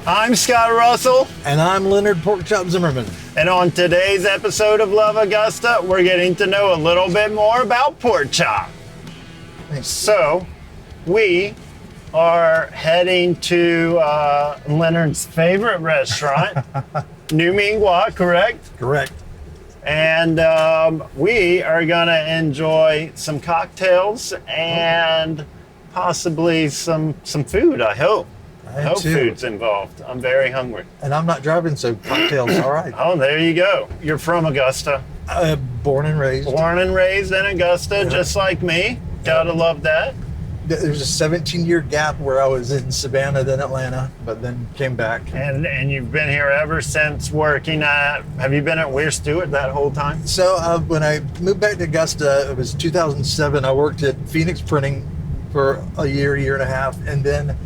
I'm Scott Russell. And I'm Leonard Porkchop Zimmerman. And on today's episode of Love Augusta, we're getting to know a little bit more about pork chop. So, we are heading to Leonard's favorite restaurant, New Ming Wah, correct? Correct. And we are going to enjoy some cocktails and possibly some food, I hope. I hope food's involved. I'm very hungry. And I'm not driving, so cocktails, all right. Oh, there you go. You're from Augusta. Born and raised. Born and raised in Augusta, just like me. Gotta love that. There's a 17-year gap where I was in Savannah, then Atlanta, but then came back. And you've been here ever since working at, have you been at Weir Stewart that whole time? So when I moved back to Augusta, it was 2007. I worked at Phoenix Printing for a year and a half, and then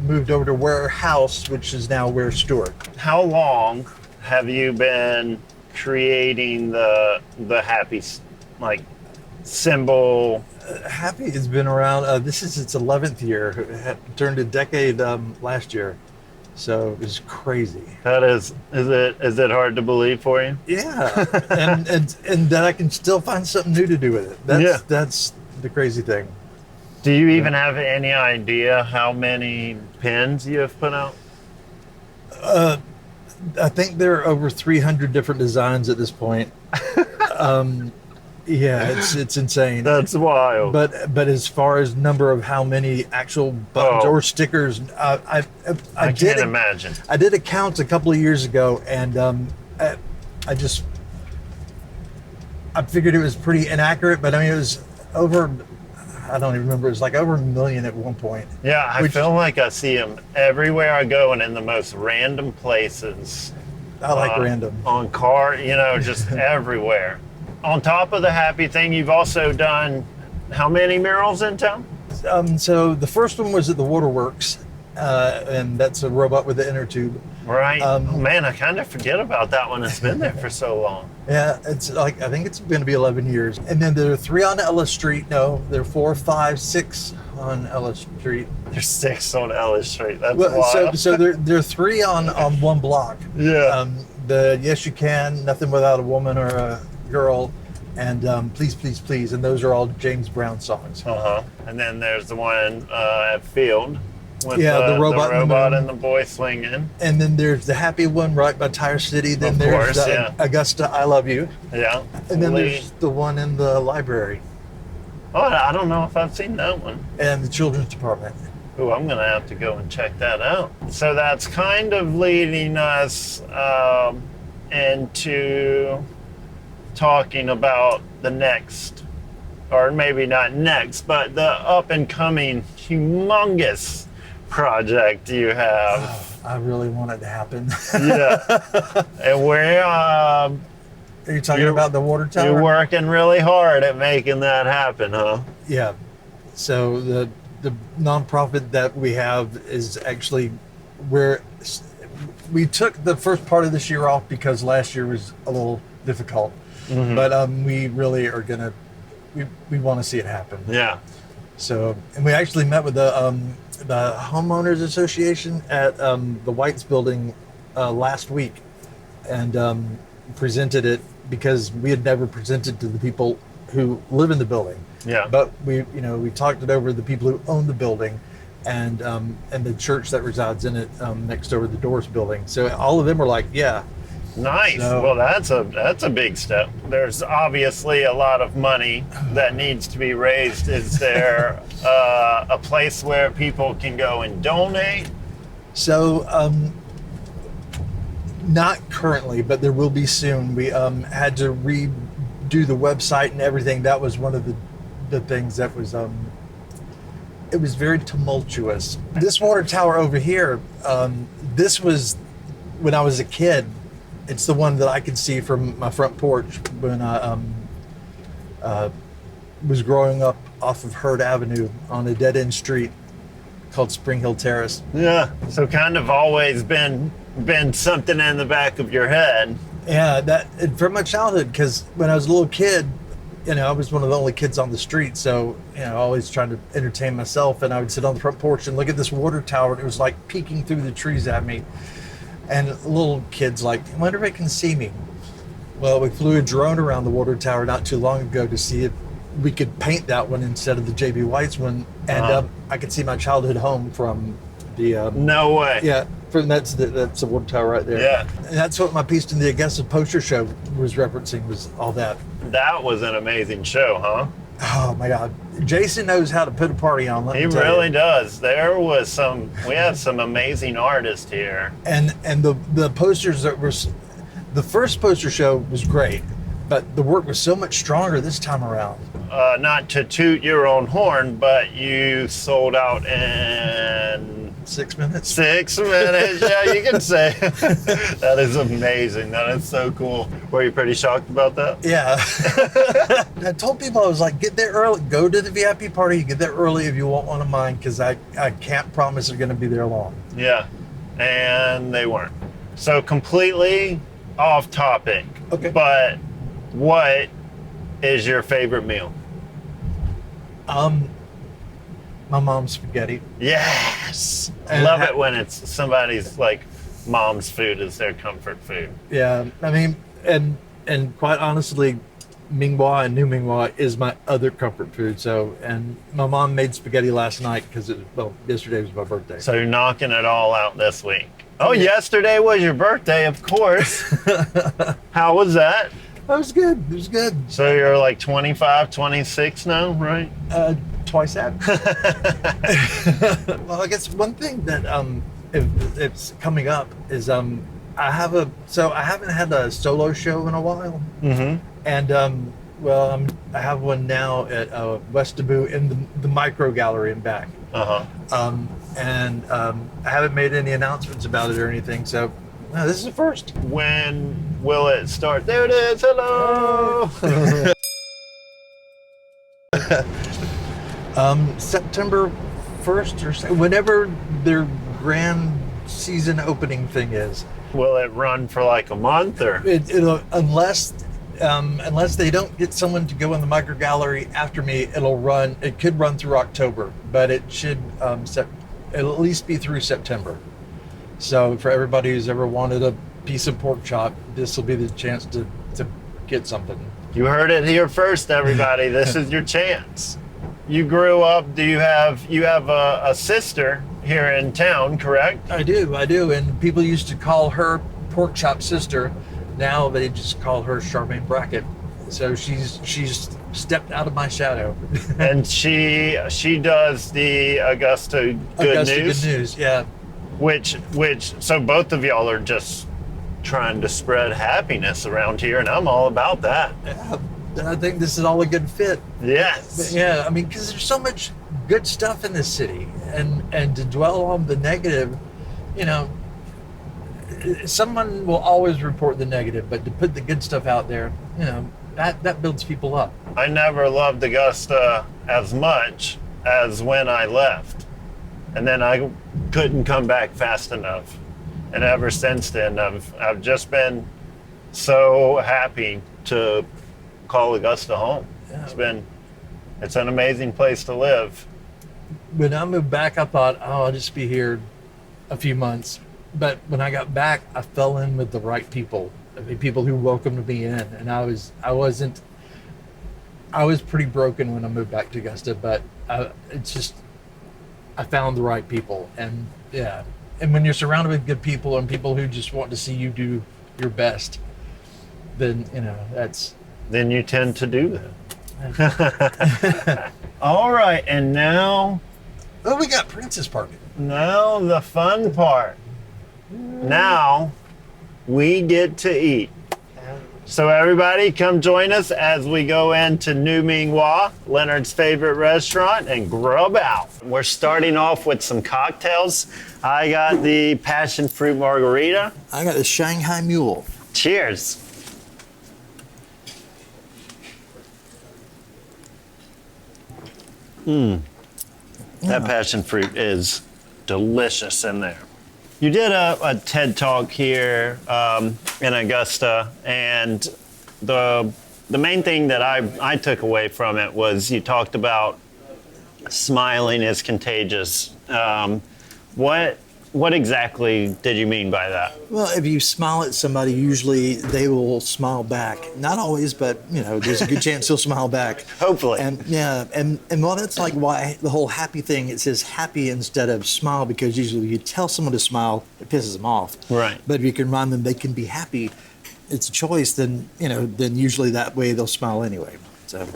moved over to Warehouse, which is now Weir Stewart. How long have you been creating the happy symbol? Happy has been around. This is its 11th year. It had turned a decade last year, so it's crazy. That is it hard to believe for you? Yeah, and that I can still find something new to do with it. That's the crazy thing. Do you even have any idea how many pins you have put out? I think there are over 300 different designs at this point. Yeah, it's insane. That's wild. But as far as number of how many actual buttons or stickers, I can't imagine. I did a count a couple of years ago, and I figured it was pretty inaccurate. But I mean, it was over. I don't even remember. It was like over 1 million at one point. Yeah, I feel like I see them everywhere I go and in the most random places. I like random. On car, just everywhere. On top of the happy thing, you've also done how many murals in town? So the first one was at the Waterworks, and that's a robot with the inner tube. Right. Man, I kind of forget about that one. It's been there for so long. Yeah, it's like, I think it's going to be 11 years. And then there are 3 on Ellis Street. No, there are 4, 5, 6 on Ellis Street. There's 6 on Ellis Street. That's wild. So there are 3 on one block. Yeah. The Yes You Can, Nothing Without a Woman or a Girl, and Please, Please, Please. And those are all James Brown songs. Uh-huh. And then there's the one at Field. With the robot and the boy swinging. And then there's the happy one right by Tire City. Then of there's course, Augusta, I Love You. Yeah. And then there's the one in the library. Oh, I don't know if I've seen that one. And the children's department. Oh, I'm going to have to go and check that out. So that's kind of leading us into talking about the next, or maybe not next, but the up-and-coming humongous project you have. I really want it to happen. Yeah. And we're... Are you talking about the water tower? You're working really hard at making that happen, huh? Yeah. So the nonprofit that we have is actually where we took the first part of this year off because last year was a little difficult. Mm-hmm. But we really are gonna we want to see it happen. Yeah. So, and we actually met with the homeowners association at the White's building last week, and presented it because we had never presented to the people who live in the building. Yeah. But we talked it over to the people who own the building, and the church that resides in it next over the Doors building. So all of them were like, yeah. Nice. So, well, that's a big step. There's obviously a lot of money that needs to be raised. Is there a place where people can go and donate? So, not currently, but there will be soon. We had to redo the website and everything. That was one of the things that was it was very tumultuous. This water tower over here, this was when I was a kid. It's the one that I could see from my front porch when I was growing up off of Hurd Avenue on a dead-end street called Spring Hill Terrace. Yeah, so kind of always been something in the back of your head. Yeah, that from my childhood, because when I was a little kid, I was one of the only kids on the street, so always trying to entertain myself. And I would sit on the front porch and look at this water tower, and it was like peeking through the trees at me. And little kids like, I wonder if it can see me. Well, we flew a drone around the water tower not too long ago to see if we could paint that one instead of the JB White's one, and I could see my childhood home from the. No way. Yeah, that's the water tower right there. Yeah, and that's what my piece in the Augusta poster show was referencing, was all that. That was an amazing show, huh? Oh my God, Jason knows how to put a party on. He really does. There was we had some amazing artists here, and the posters that were, the first poster show was great, but the work was so much stronger this time around. Not to toot your own horn, but you sold out in 6 minutes. 6 minutes, yeah, you can say. That is amazing. That is so cool. Were you pretty shocked about that? Yeah. I told people, I was like, get there early, go to the VIP party, get there early if you want one of mine, because I can't promise they're going to be there long. Yeah, and they weren't. So completely off topic. Okay. But what is your favorite meal? My mom's spaghetti. Yes. And Love it when it's somebody's like mom's food is their comfort food. Yeah, I mean, and quite honestly, Ming Wah and New Ming Wah is my other comfort food. So, and my mom made spaghetti last night because yesterday was my birthday. So you're knocking it all out this week. Oh, yesterday was your birthday, of course. How was that? That was good. It was good. So you're like 25, 26 now, right? Twice that. Well, I guess one thing that if it's coming up is I haven't had a solo show in a while. Mm-hmm. And I have one now at West Debut in the micro gallery and back. Uh-huh. I haven't made any announcements about it or anything, so this is the first. When will it start? There it is. Hello. September 1st or so, whenever their grand season opening thing is. Will it run for like a month or? It'll, unless they don't get someone to go in the micro gallery after me, it could run through October, but it should it'll at least be through September. So for everybody who's ever wanted a piece of pork chop, this will be the chance to get something. You heard it here first, everybody. This is your chance. You grew up, you have a sister here in town, correct? I do, and people used to call her Pork Chop Sister. Now they just call her Charmaine Brackett. So she's stepped out of my shadow. And she does the Augusta Good News, yeah. Which so both of y'all are just trying to spread happiness around here, and I'm all about that. Yeah, I think this is all a good fit. Yes. But yeah, I mean, because there's so much good stuff in this city, and to dwell on the negative, someone will always report the negative, but to put the good stuff out there, that builds people up. I never loved Augusta as much as when I left, and then I couldn't come back fast enough, and ever since then I've just been so happy to call Augusta home. Yeah. It's an amazing place to live. When I moved back, I thought, I'll just be here a few months. But when I got back, I fell in with the right people. I mean, people who welcomed me in, and I was pretty broken when I moved back to Augusta, but I found the right people, and yeah. And when you're surrounded with good people and people who just want to see you do your best, then then you tend to do that. All right, and now we got Princess Party. Now the fun part. Now we get to eat. So everybody come join us as we go into New Ming Wah, Leonard's favorite restaurant, and grub out. We're starting off with some cocktails. I got the passion fruit margarita. I got the Shanghai Mule. Cheers. That passion fruit is delicious in there. You did a TED Talk here in Augusta, and the the main thing that I took away from it was you talked about smiling is contagious. What exactly did you mean by that? Well, if you smile at somebody, usually they will smile back. Not always, but there's a good chance they'll smile back. Hopefully. And well, that's like why the whole happy thing, it says happy instead of smile, because usually you tell someone to smile, it pisses them off. Right. But if you can remind them they can be happy, it's a choice, then usually that way they'll smile anyway. So.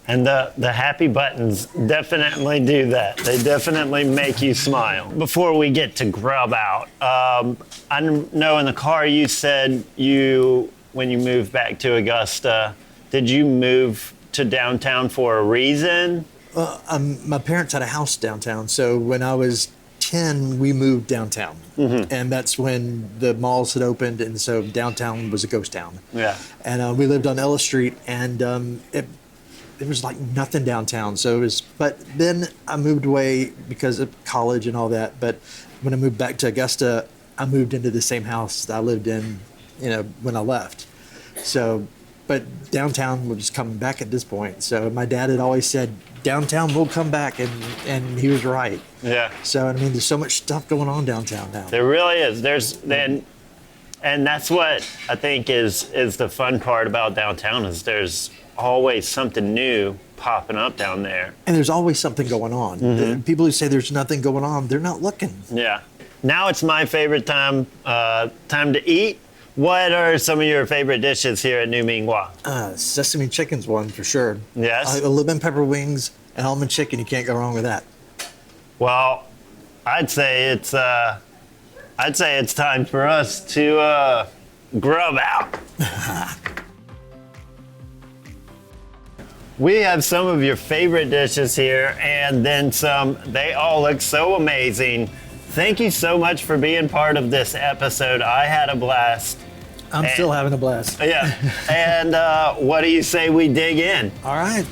And the happy buttons definitely do that. They definitely make you smile. Before we get to grub out, I know in the car you said when you moved back to Augusta, did you move to downtown for a reason? My parents had a house downtown, so when I was 10, we moved downtown. Mm-hmm. And that's when the malls had opened, and so downtown was a ghost town. Yeah. And we lived on Ellis Street, and there was like nothing downtown. But then I moved away because of college and all that. But when I moved back to Augusta, I moved into the same house that I lived in, when I left. So, but downtown was coming back at this point. So my dad had always said, downtown will come back, and he was right. Yeah. So, there's so much stuff going on downtown now. There really is. And that's what I think is the fun part about downtown is there's always something new popping up down there. And there's always something going on. Mm-hmm. People who say there's nothing going on, they're not looking. Yeah. Now it's my favorite time to eat. What are some of your favorite dishes here at New Ming Wah? Sesame chicken's one for sure. Yes. Lemon pepper wings and almond chicken. You can't go wrong with that. Well, I'd say it's time for us to grub out. We have some of your favorite dishes here and then some. They all look so amazing. Thank you so much for being part of this episode. I had a blast. I'm still having a blast. Yeah. And what do you say we dig in? All right.